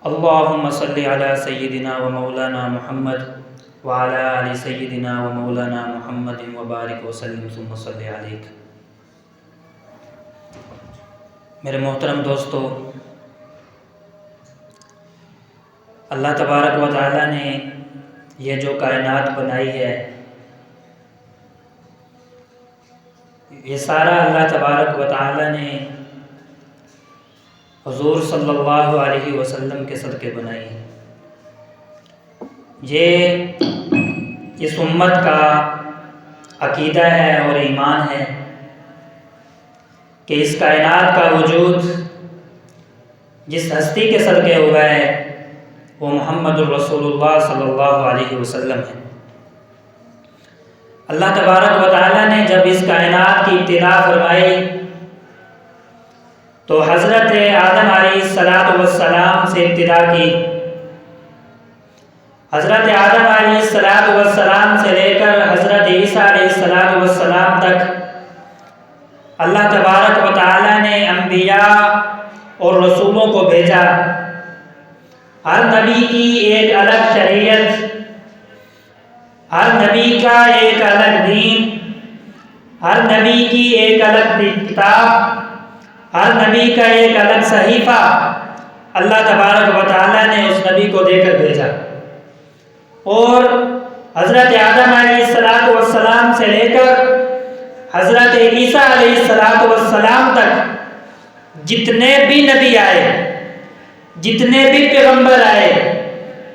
اللهم صل على سيدنا ومولانا محمد وعلى آل سيدنا ومولانا محمد وبارک وسلم ثم صل علیک۔ میرے محترم دوستو، اللہ تبارک و تعالیٰ نے یہ جو کائنات بنائی ہے، یہ سارا اللہ تبارک و تعالیٰ نے حضور صلی اللہ علیہ وسلم کے صدقے بنائی ہے۔ یہ اس امت کا عقیدہ ہے اور ایمان ہے کہ اس کائنات کا وجود جس ہستی کے صدقے ہوا ہے وہ محمد الرسول اللہ صلی اللہ علیہ وسلم ہے۔ اللہ تبارک و تعالیٰ نے جب اس کائنات کی ابتدا فرمائی تو حضرت آدم علیہ السلام سے ابتدا کی۔ حضرت آدم علیہ السلام سے لے کر حضرت عیسیٰ علیہ السلام تک اللہ تبارک و تعالیٰ نے انبیاء اور رسولوں کو بھیجا۔ ہر نبی کی ایک الگ شریعت، ہر نبی کا ایک الگ دین، ہر نبی کی ایک الگ کتاب، ہر نبی کا ایک الگ صحیفہ اللہ تبارک و تعالیٰ نے اس نبی کو دے کر بھیجا۔ اور حضرت آدم علیہ السلام سے لے کر حضرت عیسیٰ علیہ السلام تک جتنے بھی نبی آئے، جتنے بھی پیغمبر آئے،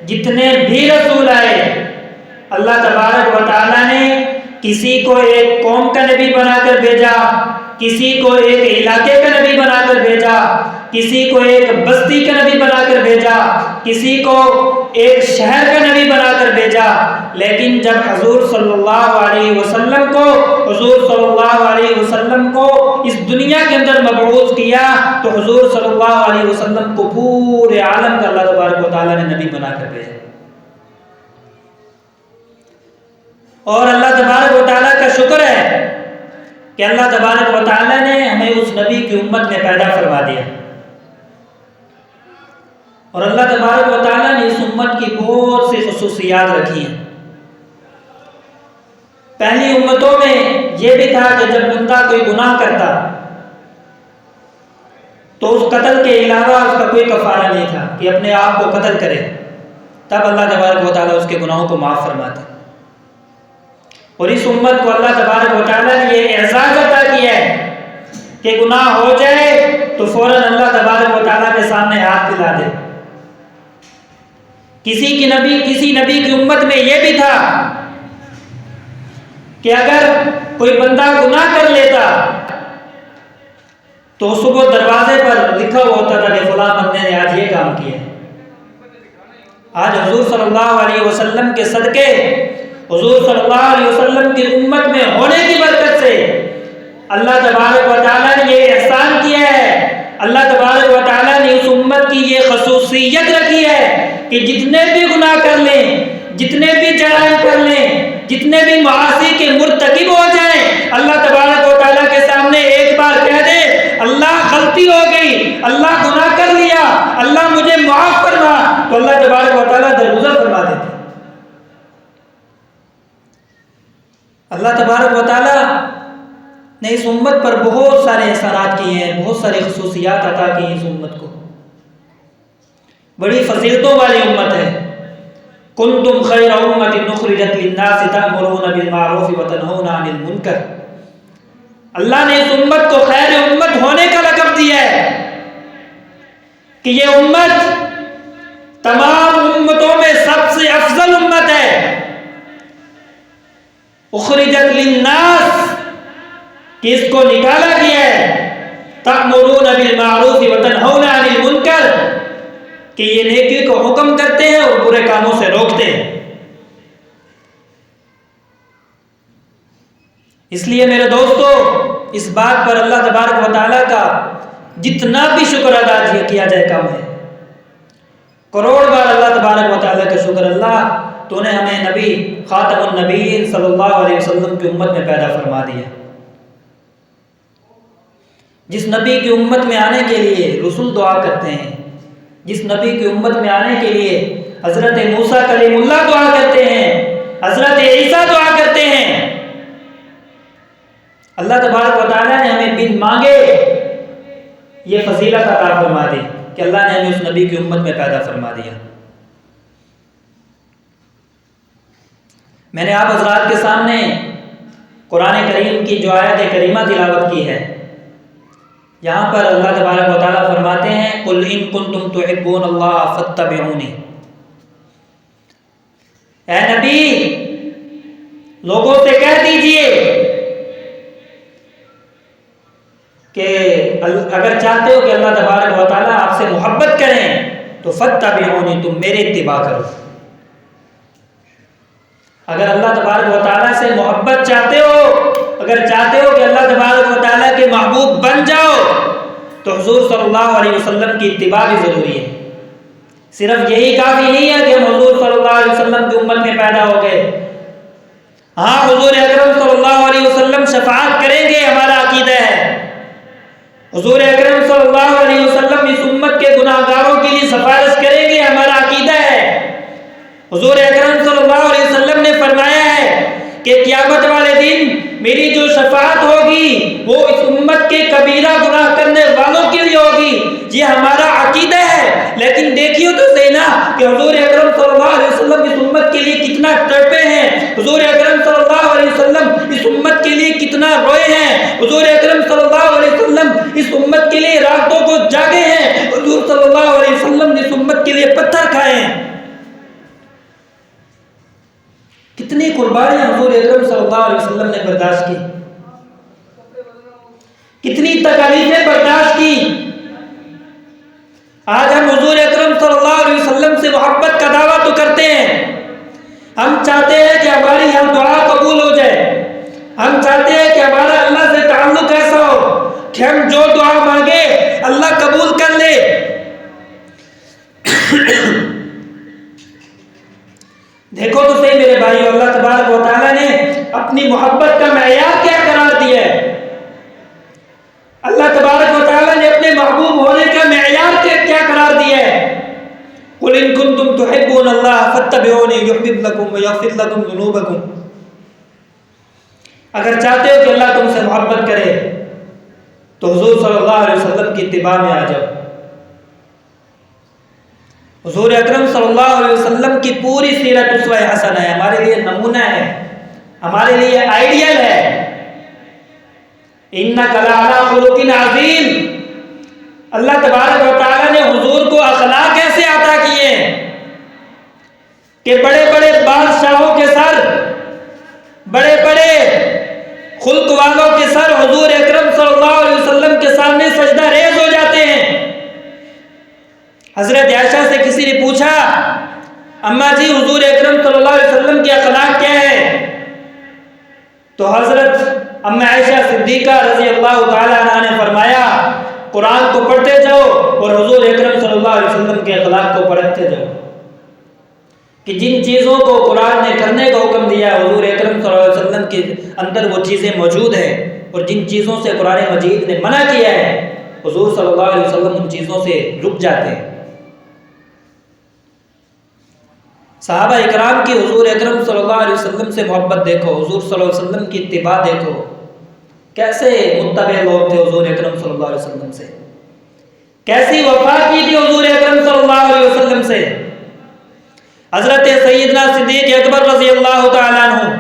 جتنے بھی رسول آئے، اللہ تبارک و تعالیٰ نے کسی کو ایک قوم کا نبی بنا کر بھیجا، کسی کو ایک علاقے کا نبی بنا کر بھیجا، کسی کو ایک بستی کا نبی بنا کر بھیجا، کسی کو ایک شہر کا نبی بنا کر بھیجا۔ لیکن جب حضور صلی اللہ علیہ وسلم کو اس دنیا کے اندر مبعوث کیا تو حضور صلی اللہ علیہ وسلم کو پورے عالم کا اللہ تبارک و تعالیٰ نے نبی بنا کر بھیجا۔ اور اللہ تبارک و تعالیٰ کا شکر ہے کہ اللہ تبارک و تعالیٰ نے ہمیں اس نبی کی امت میں پیدا فرما دیا۔ اور اللہ تبارک و تعالیٰ نے اس امت کی بہت سی خصوصیات رکھی ہیں۔ پہلی امتوں میں یہ بھی تھا کہ جب بندہ کوئی گناہ کرتا تو اس قتل کے علاوہ اس کا کوئی کفارہ نہیں تھا کہ اپنے آپ کو قتل کرے، تب اللہ تبارک و تعالیٰ اس کے گناہوں کو معاف فرماتا۔ اور اس امت کو اللہ تبارک و تعالیٰ نے یہ اعزاز عطا کیا ہے کہ گناہ ہو جائے تو فوراً اللہ تبارک و تعالیٰ کے سامنے ہاتھ پھیلا دے۔ کسی نبی کی امت میں یہ بھی تھا کہ اگر کوئی بندہ گناہ کر لیتا تو صبح دروازے پر لکھا ہوا ہوتا تھا کہ فلاں بندے نے آج یہ کام کیا۔ آج حضور صلی اللہ علیہ وسلم کے صدقے، حضور صلی اللہ علیہ وسلم کی امت میں ہونے کی برکت سے اللہ تبارک و تعالیٰ نے یہ احسان کیا ہے، اللہ تبارک و تعالیٰ نے اس امت کی یہ خصوصیت رکھی ہے کہ جتنے بھی گناہ کر لیں، جتنے بھی جرائم کر لیں، جتنے بھی معاصی کے مرتکب ہو جائیں، اللہ تبارک و تعالیٰ کے سامنے ایک بار کہہ دے اللہ غلطی ہو گئی، اللہ گناہ کر لیا، اللہ مجھے معاف فرما، تو اللہ تبارک و تعالیٰ درگزر فرما دیتے۔ اللہ تبارک و تعالیٰ نے اس امت پر بہت سارے احسانات کیے ہیں، بہت ساری خصوصیات عطا کی ہیں۔ اس امت کو بڑی فضیلتوں والی امت ہے۔ کنتم خیر امۃ اخرجت للناس تأمرون بالمعروف وتنہون عن المنکر۔ اللہ نے اس امت کو خیر امت ہونے کا لقب دیا ہے کہ یہ امت تمام امتوں میں سب سے افضل امت ہے۔ اخرجت للناس کہ اس کو نکالا گیا ہے، تأمرون بالمعروف وتنہون عن المنکر کہ یہ نیکی کو حکم کرتے ہیں اور برے کاموں سے روکتے ہیں۔ اس لیے میرے دوستو، اس بات پر اللہ تبارک و تعالیٰ کا جتنا بھی شکر ادا کیا جائے کم ہے۔ کروڑ بار اللہ تبارک و تعالیٰ کا شکر، اللہ تو نے ہمیں نبی خاتم النبیین صلی اللہ علیہ وسلم کی امت میں پیدا فرما دیا۔ جس نبی کی امت میں آنے کے لیے رسول دعا کرتے ہیں، جس نبی کی امت میں آنے کے لیے حضرت موسیٰ کلیم اللہ دعا کرتے ہیں، حضرت عیسیٰ دعا کرتے ہیں، اللہ تبارک و تعالیٰ نے ہمیں بن مانگے یہ فضیلت عطا فرما دی کہ اللہ نے ہمیں اس نبی کی امت میں پیدا فرما دیا۔ میں نے آپ حضرات کے سامنے قرآن کریم کی جو آیت کریمہ تلاوت کی ہے، یہاں پر اللہ تبارک و تعالیٰ فرماتے ہیں قُلْ إِن كُنتُمْ تُحِبُّونَ اللَّهَ فَاتَّبِعُونِي، اے نبی لوگوں سے کہہ دیجئے کہ اگر چاہتے ہو کہ اللہ تبارک و تعالیٰ آپ سے محبت کریں تو فَاتَّبِعُونِي، تم میرے اتباع کرو۔ اگر اللہ تبارک و تعالیٰ سے محبت چاہتے ہو، اگر چاہتے ہو کہ اللہ تبارک و تعالیٰ کے محبوب بن جاؤ تو حضور صلی اللہ علیہ وسلم کی اتباع بھی ضروری ہے۔ صرف یہی کافی نہیں ہے کہ ہم حضور صلی اللہ علیہ وسلم کی امت میں پیدا ہو گئے، ہاں حضور اکرم صلی اللہ علیہ وسلم شفاعت کریں گے، ہمارا عقیدہ ہے۔ حضور اکرم صلی اللہ علیہ وسلم اس امت کے گناہ گاروں کے لیے سفارش کریں گے، ہمارا عقیدہ ہے۔ حضور اکرم صلی اللہ علیہ وسلم نے فرمایا ہے کہ قیامت والے دن میری جو شفاعت ہوگی وہ اس امت کے کبیرہ گناہ کرنے والوں کے لیے ہوگی، یہ ہمارا عقیدہ ہے۔ لیکن دیکھیے تو صحیح نا کہ حضور اکرم صلی اللہ علیہ وسلم اس امت کے لیے کتنا تڑپے ہیں، حضور اکرم صلی اللہ علیہ وسلم اس امت کے لیے کتنا روئے ہیں، حضور اکرم صلی اللہ علیہ وسلم اس امت کے لیے راتوں کو جاگے ہیں، حضور صلی اللہ علیہ وسلم نے اس امت کے لیے پتھر کھائے ہیں۔ کتنی قربانیاں حضور اکرم صلی اللہ علیہ وسلم نے برداشت کی، کتنی تکالیفیں برداشت کی۔ آج ہم حضور اکرم صلی اللہ علیہ وسلم سے محبت کا دعویٰ تو کرتے ہیں، ہم چاہتے ہیں کہ ہماری ہر دعا قبول ہو جائے، ہم چاہتے ہیں کہ ہمارا اللہ سے تعلق ایسا ہو کہ ہم جو دعا مانگے اللہ قبول کر لے۔ دیکھو تو صحیح میرے بھائیو، اللہ تبارک و تعالیٰ نے اپنی محبت کا معیار کیا قرار دیا ہے، اللہ تبارک و تعالیٰ نے اپنے محبوب ہونے کا معیار کیا قرار دیا ہے۔ قُلْ إِن كُنتُمْ تُحِبُّونَ اللَّهَ فَاتَّبِعُونِي يُحْبِبْكُمْ وَيَغْفِرْ لَكُمْ ذُنُوبَكُمْ، اگر چاہتے ہو کہ اللہ تم سے محبت کرے تو حضور صلی اللہ علیہ وسلم کی اتباع میں آ جاؤ۔ حضور اکرم صلی اللہ علیہ وسلم کی پوری سیرت اسوہ حسنہ ہے، ہمارے لیے نمونہ ہے، ہمارے لیے آئیڈیل ہے۔ اِنَّكَ لَعَلَىٰ خُلُقٍ عَظِيمٍ، اللہ تبارک و تعالیٰ نے حضور کو اخلاق ایسے عطا کیے کہ بڑے بڑے بادشاہوں کے سر، بڑے بڑے خلق والوں کے سر حضور اکرم صلی اللہ علیہ وسلم کے سامنے سجدہ ریز ہو جاتے ہیں۔ حضرت عائشہ سے کسی نے پوچھا اماں جی حضور اکرم صلی اللہ علیہ وسلم کی اخلاق کیا ہے، تو حضرت اماں عائشہ صدیقہ رضی اللہ تعالیٰ عنہ نے فرمایا قرآن کو پڑھتے جاؤ اور حضور اکرم صلی اللہ علیہ وسلم کے اخلاق کو پڑھتے جاؤ، کہ جن چیزوں کو قرآن نے کرنے کا حکم دیا ہے حضور اکرم صلی اللہ علیہ وسلم کے اندر وہ چیزیں موجود ہیں، اور جن چیزوں سے قرآن مجید نے منع کیا ہے حضور صلی اللہ علیہ وسلم ان چیزوں سے رک جاتے ہیں۔ صحابہ اکرام کی حضور اکرم صلی اللہ علیہ وسلم سے محبت دیکھو، حضور صلی اللہ علیہ وسلم کی اتباع دیکھو، کیسے متبع لوگ تھے حضور اکرم صلی اللہ علیہ وسلم سے، کیسی وفا کی تھی حضور اکرم صلی اللہ علیہ وسلم سے۔ حضرت سیدنا صدیق اکبر رضی اللہ تعالیٰ عنہ،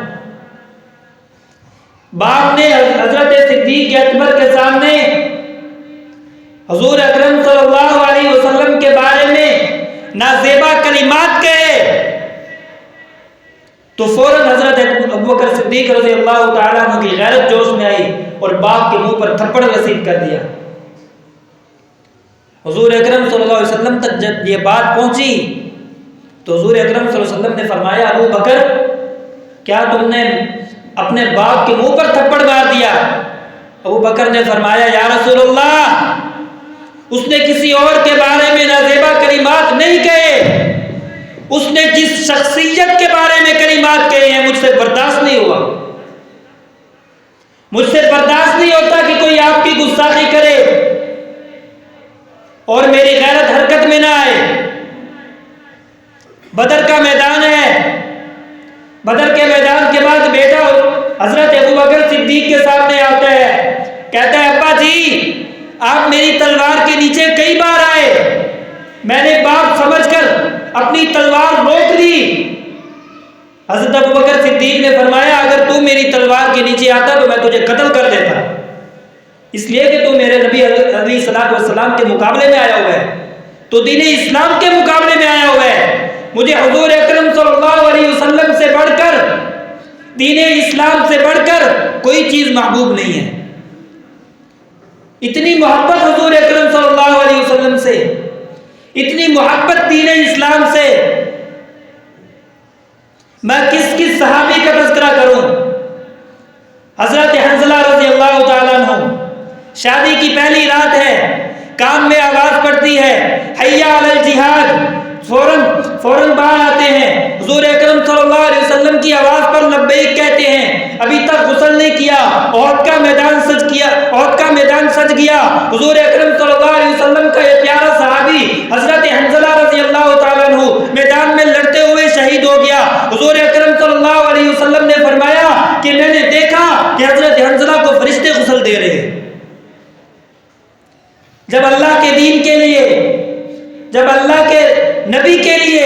باپ نے حضرت صدیق اکبر کے سامنے حضور اکرم صلی اللہ علیہ وسلم کے بارے میں نازیبا کلمات کہے تو فوراً حضرت ابوبکر صدیق رضی اللہ تعالیٰ عنہ کی غیرت جوش میں آئی اور باپ کے منہ پر تھپڑ رسید کر دیا۔ حضور اکرم صلی اللہ علیہ وسلم تک جب یہ بات پہنچی تو حضور اکرم صلی اللہ علیہ وسلم نے فرمایا ابو بکر کیا تم نے اپنے باپ کے منہ پر تھپڑ مار دیا؟ ابو بکر نے فرمایا یا رسول اللہ اس نے کسی اور کے بارے میں نازیبا کلمات نہیں کہے، اس نے جس شخصیت کے بارے میں کلمات کہے ہیں مجھ سے برداشت نہیں ہوا، مجھ سے برداشت نہیں ہوتا کہ کوئی آپ کی گستاخی کرے۔ اور میری غیرت حرکت میں نہ آئے. بدر کا میدان ہے. بدر کے میدان کے بعد بیٹا حضرت ابوبکر صدیق کے سامنے آتا ہے, کہتا ہے ابا جی آپ میری تلوار کے نیچے کئی بار آئے, میں نے باپ سمجھ کر اپنی تلوار روک لی. حضرت ابوبکر صدیق نے فرمایا اگر تو میری تلوار کے نیچے آتا تو میں تجھے قتل کر دیتا, اس لیے کہ تو میرے نبی علیہ الصلوۃ والسلام کے مقابلے میں آیا ہوا ہے, تو دین اسلام کے مقابلے میں آیا ہوا ہے. مجھے حضور اکرم صلی اللہ علیہ وسلم سے بڑھ کر, دین اسلام سے بڑھ کر کوئی چیز محبوب نہیں ہے. اتنی محبت حضور اکرم صلی اللہ علیہ وسلم سے, اتنی محبت دین اسلام سے. میں کس صحابی کا تذکرہ کروں. حضرت حنظلہ رضی اللہ تعالیٰ عنہ, شادی کی پہلی رات ہے, کام میں آواز پڑتی ہے حی علی الجہاد, فوراً باہر آتے ہیں. حضور اکرم صلی اللہ علیہ وسلم کی آواز پر لبیک کہتے ہیں. ابھی تک غسل نہیں کیا, احد کا میدان سج گیا. حضور اکرم صلی اللہ علیہ وسلم کا یہ پیارا صحابی حضرت حنظلہ رضی اللہ تعالیٰ عنہ میدان میں لڑتے ہوئے شہید ہو گیا. حضور اکرم صلی اللہ علیہ وسلم نے فرمایا کہ میں نے دیکھا کہ حضرت حنظلہ کو فرشتے غسل دے رہے ہیں. جب اللہ کے دین کے لیے, جب اللہ کے نبی کے لیے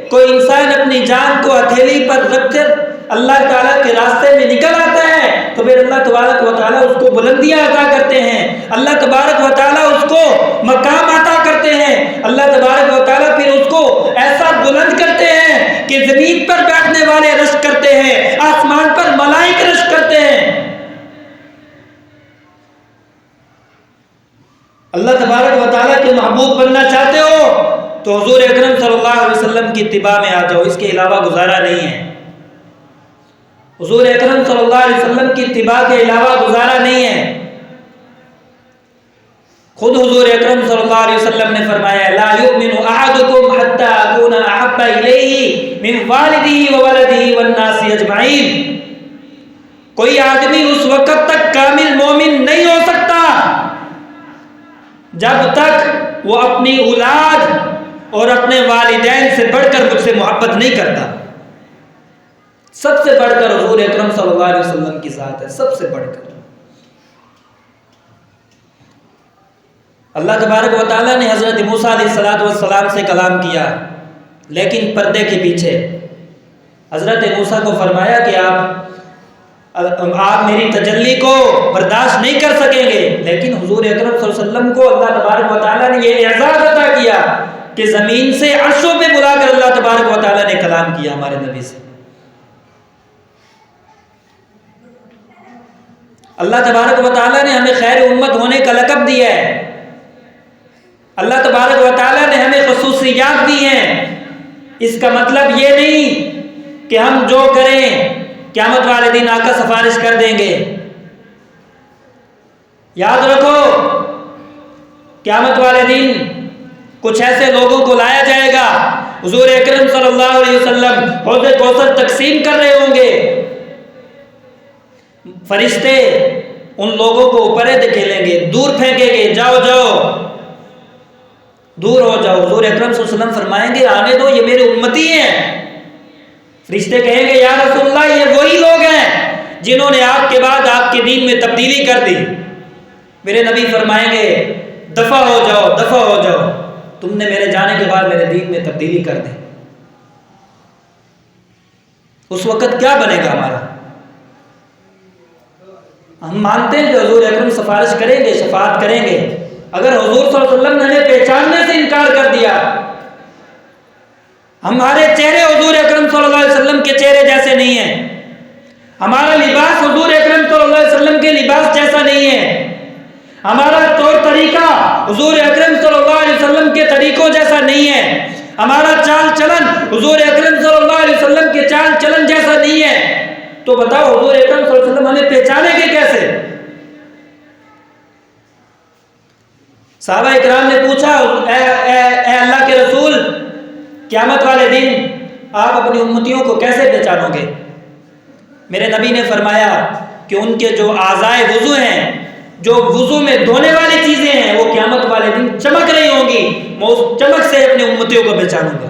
کوئی انسان اپنی جان کو ہتھیلی پر رکھ کر اللہ تعالیٰ کے راستے میں نکل آتا ہے تو پھر اللہ تبارک و تعالیٰ اس کو بلندیاں عطا کرتے ہیں. اللہ تبارک و تعالیٰ اس کو مقام عطا کرتے ہیں. اللہ تبارک و تعالیٰ پھر اس کو ایسا بلند کرتے ہیں کہ زمین پر بیٹھنے والے رشک کرتے ہیں, آسمان پر ملائکہ رشک کرتے ہیں. اللہ تبارک و تعالیٰ کے محبوب بننا چاہتے ہو تو حضور اکرم صلی اللہ علیہ وسلم کی اتباع میں آ جاؤ, اس کے علاوہ گزارا نہیں ہے. حضور اکرم صلی اللہ علیہ وسلم کی اتباع کے علاوہ گزارا نہیں ہے. خود حضور اکرم صلی اللہ علیہ وسلم نے فرمایا لا یؤمن احدکم حتی اکون احب الیہ من والدہ وولدہ والناس اجمعین. کوئی آدمی اس وقت تک کامل مومن نہیں ہو سکتا جب تک وہ اپنی اولاد اور اپنے والدین سے بڑھ کر مجھ سے محبت نہیں کرتا. سب سے بڑھ کر حضور اکرم صلی اللہ علیہ وسلم کی ذات ہے, سب سے بڑھ کر. اللہ تبارک و تعالیٰ نے حضرت موسیٰ علیہ السلام سے کلام کیا, لیکن پردے کے پیچھے. حضرت موسیٰ کو فرمایا کہ آپ میری تجلی کو برداشت نہیں کر سکیں گے, لیکن حضور اکرم صلی اللہ علیہ وسلم کو اللہ تبارک و تعالیٰ نے یہ اعزاز عطا کیا کہ زمین سے عرشوں پہ بلا کر اللہ تبارک و تعالیٰ نے کلام کیا ہمارے نبی سے. اللہ تبارک و تعالیٰ نے ہمیں خیر امت ہونے کا لقب دیا ہے. اللہ تبارک و تعالیٰ نے ہمیں خصوصیات دی ہیں. اس کا مطلب یہ نہیں کہ ہم جو کریں قیامت والے دن آ کر سفارش کر دیں گے. یاد رکھو قیامت والے دن کچھ ایسے لوگوں کو لایا جائے گا, حضور اکرم صلی اللہ علیہ وسلم حوض کوثر تقسیم کر رہے ہوں گے, فرشتے ان لوگوں کو اوپر دھکیلیں گے, دور پھینکیں گے, جاؤ دور ہو جاؤ. حضور اکرم صلی اللہ علیہ وسلم فرمائیں گے آنے دو, یہ میرے امتی ہیں. فرشتے کہیں گے یا رسول اللہ یہ وہی لوگ ہیں جنہوں نے آپ کے بعد آپ کے دین میں تبدیلی کر دی. میرے نبی فرمائیں گے دفع ہو جاؤ, تم نے میرے جانے کے بعد میرے دین میں تبدیلی کر دی. اس وقت کیا بنے گا ہمارا؟ ہم مانتے ہیں کہ حضور اکرم سفارش کریں گے, شفاعت کریں گے. اگر حضور صلی اللہ علیہ وسلم نے ہمیں پہچاننے سے انکار کر دیا, ہمارے چہرے حضور اکرم صلی اللہ علیہ وسلم کے چہرے جیسے نہیں ہیں, ہمارا لباس حضور اکرم صلی اللہ علیہ وسلم کے لباس جیسا نہیں ہے, ہمارا طور طریقہ حضور اکرم صلی اللہ علیہ وسلم کے طریقوں جیسا نہیں ہے, ہمارا چال چلن حضور اکرم صلی اللہ علیہ وسلم کے چال چلن جیسا نہیں ہے, تو بتاؤ حضور اکرم صلی اللہ علیہ وسلم ہمیں پہچانیں گے کیسے؟ صحابہ اکرام نے پوچھا اے اللہ کے رسول, قیامت والے دن آپ اپنی امتیوں کو کیسے پہچانو گے؟ میرے نبی نے فرمایا کہ ان کے جو اعضائے وضو ہیں, جو وضو میں دھونے والی چیزیں چیزیں ہیں وہ قیامت والے دن چمک رہی ہوں گی، میں اس چمک سے اپنے امتیوں کو پہچانوں گا۔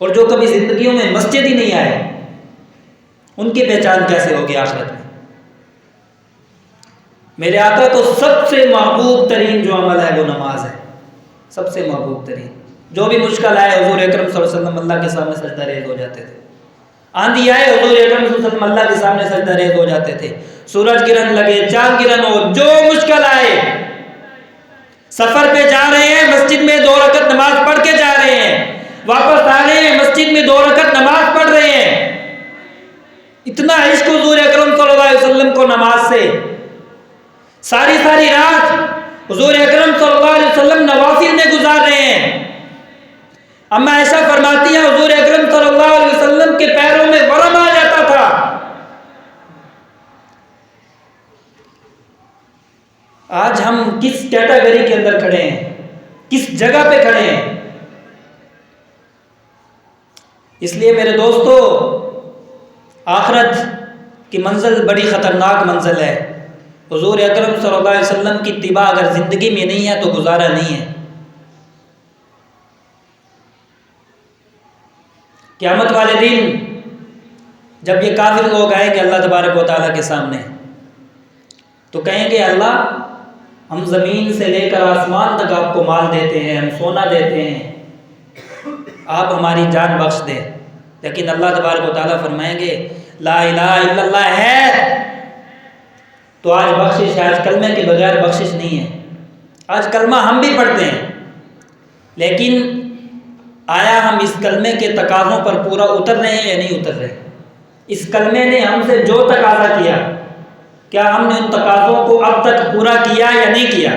اور جو کبھی زندگیوں میں مسجد ہی نہیں آئے ان کی پہچان کیسے ہوگی آخرت میں؟ میرے آقا کو سب سے محبوب ترین جو عمل ہے وہ نماز ہے، سب سے محبوب ترین۔ جو بھی مشکل آئے حضور اکرم صلی اللہ علیہ وسلم اللہ کے سامنے سجدہ ریز ہو جاتے تھے، آندھی آئے حضور اکرم صلی اللہ علیہ وسلم اللہ کے سامنے سجدہ ریز ہو جاتے تھے، سورج گرہن لگے، چاند گرہن ہو، جو مشکل آئے، سفر پہ جا رہے ہیں مسجد میں 2 رکعت نماز پڑھ کے جا رہے ہیں، واپس آ رہے ہیں مسجد میں 2 رکعت نماز پڑھ رہے ہیں۔ اتنا عشق حضور اکرم صلی اللہ علیہ وسلم کو نماز سے، ساری رات حضور اکرم صلی اللہ علیہ وسلم نوافل میں گزار رہے ہیں۔ اما عائشہ فرماتی ہیں حضور اکرم صلی اللہ علیہ وسلم کے پیروں میں ورم آ جاتا تھا۔ آج ہم کس کیٹیگری کے اندر کھڑے ہیں، کس جگہ پہ کھڑے ہیں؟ اس لیے میرے دوستو، آخرت کی منزل بڑی خطرناک منزل ہے۔ حضور اکرم صلی اللہ علیہ وسلم کی اتباع اگر زندگی میں نہیں ہے تو گزارا نہیں ہے۔ قیامت والے دن جب یہ کافر لوگ آئیں گے اللہ تبارک و تعالیٰ کے سامنے تو کہیں گے اللہ ہم زمین سے لے کر آسمان تک آپ کو مال دیتے ہیں، ہم سونا دیتے ہیں، آپ ہماری جان بخش دیں۔ لیکن اللہ تبارک و تعالیٰ فرمائیں گے لا الہ الا اللہ ہے تو آج بخشش ہے، آج کلمے کے بغیر بخشش نہیں ہے۔ آج کلمہ ہم بھی پڑھتے ہیں لیکن آیا ہم اس کلمے کے تقاضوں پر پورا اتر رہے ہیں یا نہیں اتر رہے؟ اس کلمے نے ہم سے جو تقاضا کیا کیا ہم نے ان تقاضوں کو اب تک پورا کیا یا نہیں کیا؟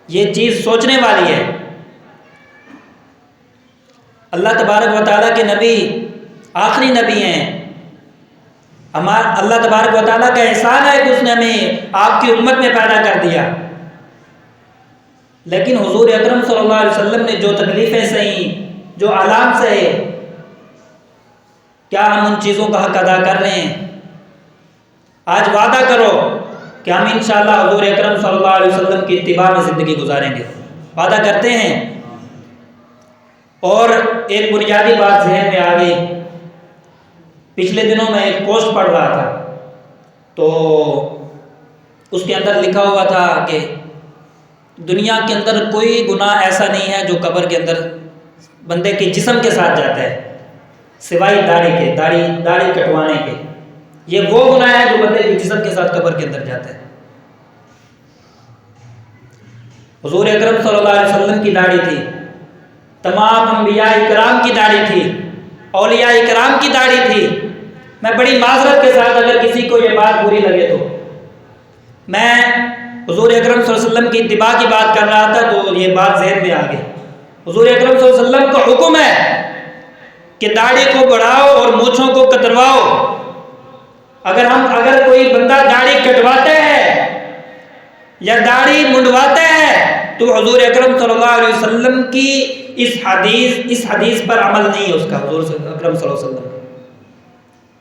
یہ چیز سوچنے والی ہے۔ اللہ تبارک و تعالیٰ کے نبی آخری نبی ہیں، اللہ تبارک و تعالیٰ کا احسان ہے کہ اس نے ہمیں آپ کی امت میں پیدا کر دیا، لیکن حضور اکرم صلی اللہ علیہ وسلم نے جو تکلیفیں سہیں، جو آلام سہے، کیا ہم ان چیزوں کا حق ادا کر رہے ہیں؟ آج وعدہ کرو کہ ہم انشاءاللہ حضور اکرم صلی اللہ علیہ وسلم کی اتباع میں زندگی گزاریں گے، وعدہ کرتے ہیں؟ اور ایک بنیادی بات ذہن میں آ گئی، پچھلے دنوں میں ایک پوسٹ پڑھ رہا تھا تو اس کے اندر لکھا ہوا تھا کہ دنیا کے اندر کوئی گناہ ایسا نہیں ہے جو قبر کے اندر بندے کے جسم کے ساتھ جاتا ہے سوائے داڑھی کے، داڑھی کٹوانے کے۔ یہ وہ گناہ ہے جو بندے کے جسم کے ساتھ قبر کے اندر جاتا ہے۔ حضور اکرم صلی اللہ علیہ وسلم کی داڑھی تھی، تمام انبیاء اکرام کی داڑھی تھی، اولیاء اکرام کی داڑھی تھی۔ میں بڑی معذرت کے ساتھ اگر کسی کو یہ بات بری لگے تو میں حضور اکرم صلی اللہ علیہ وسلم کی اتباع کی بات کر رہا تھا تو یہ بات ذہن میں آ گئی۔ حضور اکرم صلی اللہ علیہ وسلم کا حکم ہے کہ داڑھی کو بڑھاؤ اور مونچھوں کو کترواؤ۔ اگر کوئی بندہ داڑھی کٹواتا ہے یا داڑھی منڈواتا ہے تو حضور اکرم صلی اللہ علیہ وسلم کی اس حدیث پر عمل نہیں ہے اس کا۔ حضور اکرم صلی اللہ علیہ وسلم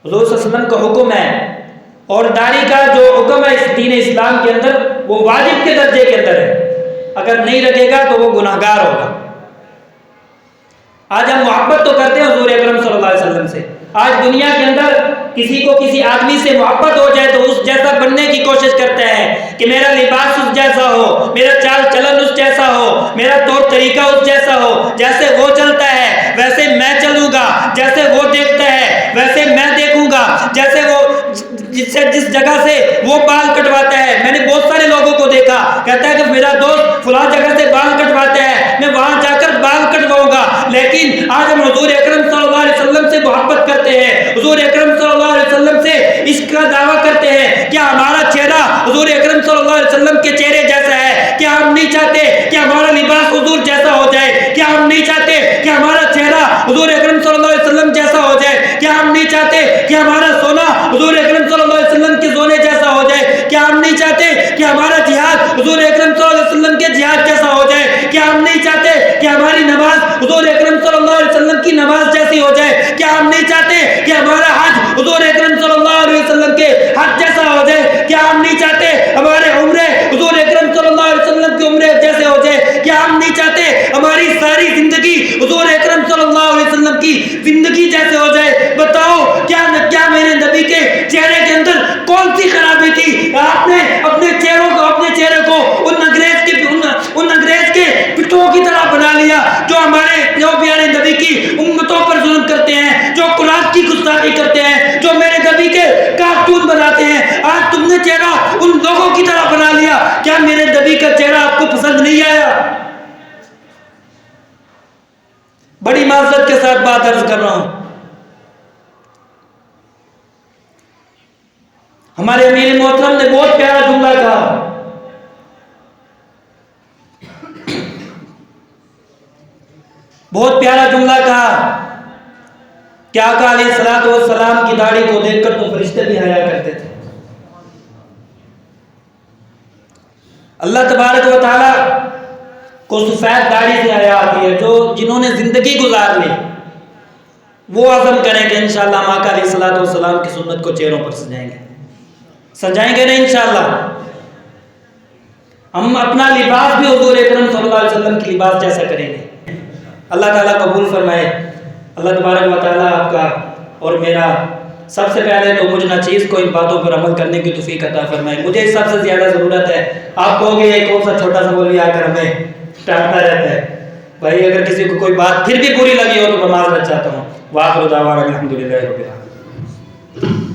حضور صلی اللہ علیہ وسلم کا حکم ہے، اور داڑھی کا جو حکم ہے اس دین اسلام کے اندر وہ واجب کے درجے کے اندر ہے، اگر نہیں رکھے گا تو وہ گناہگار ہوگا۔ آج ہم محبت تو کرتے ہیں حضور اکرم صلی اللہ علیہ وسلم سے، آج دنیا کے اندر کسی کو کسی آدمی سے محبت ہو جائے تو اس جیسا بننے کی کوشش کرتا ہے کہ میرا لباس اس جیسا ہو، میرا چال چلن اس جیسا ہو، میرا طور طریقہ اس جیسا ہو، جیسے وہ چلتا ہے ویسے میں چلوں گا، جیسے وہ دیکھتا ہے ویسے میں دیکھوں گا، جیسے وہ جس جگہ سے وہ بال کٹواتا ہے۔ میں نے بہت سارے لوگوں کو دیکھا، کہتا ہے کہ میرا دوست فلاں جگہ سے بال کٹواتا ہے، میں وہاں جا کر بال کٹواؤں گا۔ لیکن آج ہم حضور اکرم صلی اللہ علیہ وسلم سے محبت کرتے ہیں، حضور اکرم صلی اللہ علیہ وسلم سے اس کا دعویٰ کرتے ہیں، کیا ہمارا چہرہ حضور اکرم صلی اللہ علیہ وسلم کے چہرے جیسا ہے؟ کیا ہم نہیں چاہتے کہ ہمارا لباس حضور جیسا ہو جائے؟ کیا ہم نہیں چاہتے کہ ہمارا چہرہ حضور اکرم صلی اللہ علیہ وسلم جیسا ہو جائے؟ کیا ہم نہیں چاہتے کہ ہمارا سونا حضور اکرم صلی اللہ علیہ وسلم کے سونے جیسا ہو جائے؟ کیا ہم نہیں چاہتے کہ ہمارا جہاد حضور اکرم صلی اللہ علیہ وسلم کے جہاد جیسا ہو جائے؟ کیا ہم نہیں چاہتے کہ ہماری نماز حضور اکرم صلی اللہ علیہ وسلم کی نماز جیسی ہو جائے؟ کیا ہم نہیں چاہتے کہ ہمارا حج حضور اکرم صلی اللہ علیہ وسلم کے حج جیسا ہو جائے؟ کیا ہم نہیں چاہتے ہمارے عمرے حضور گزاری کرتے ہیں، جو میرے نبی کے کارٹون بناتے ہیں، آج تم نے چہرہ ان لوگوں کی طرح بنا لیا، کیا میرے نبی کا چہرہ آپ کو پسند نہیں آیا؟ بڑی معذرت کے ساتھ بات عرض کر رہا ہوں، ہمارے امیر محترم نے بہت پیارا جملہ کہا، بہت پیارا جملہ کہا کہ آقا علیہ الصلوۃ والسلام کی داڑھی کو دیکھ کر تو فرشتے بھی حیا کرتے تھے۔ اللہ تبارک و تعالیٰ کو سفید داڑھی سے حیا آتی ہے، جنہوں نے زندگی گزار لی وہ عزم کریں کہ انشاءاللہ ہم آقا علیہ الصلوۃ والسلام کی سنت کو چہروں پر سجائیں گے نا انشاءاللہ۔ ہم اپنا لباس بھی حضور اکرم صلی اللہ علیہ وسلم کی لباس جیسا کریں گے۔ اللہ تعالیٰ قبول فرمائے۔ اللہ تبارک و تعالیٰ آپ کا اور میرا سب سے پہلے تو مجھ ناچیز کو ان باتوں پر عمل کرنے کی توفیق عطا فرمائے۔ مجھے سب سے زیادہ ضرورت ہے، آپ کہو گے یہ کون سا چھوٹا سا مولوی آ کر ہمیں ڈانٹتا رہتا ہے، بھائی اگر کسی کو کوئی بات پھر بھی بری لگی ہو تو میں معذرت چاہتا ہوں۔ وآخر دعوانا الحمدللہ رب العالمین۔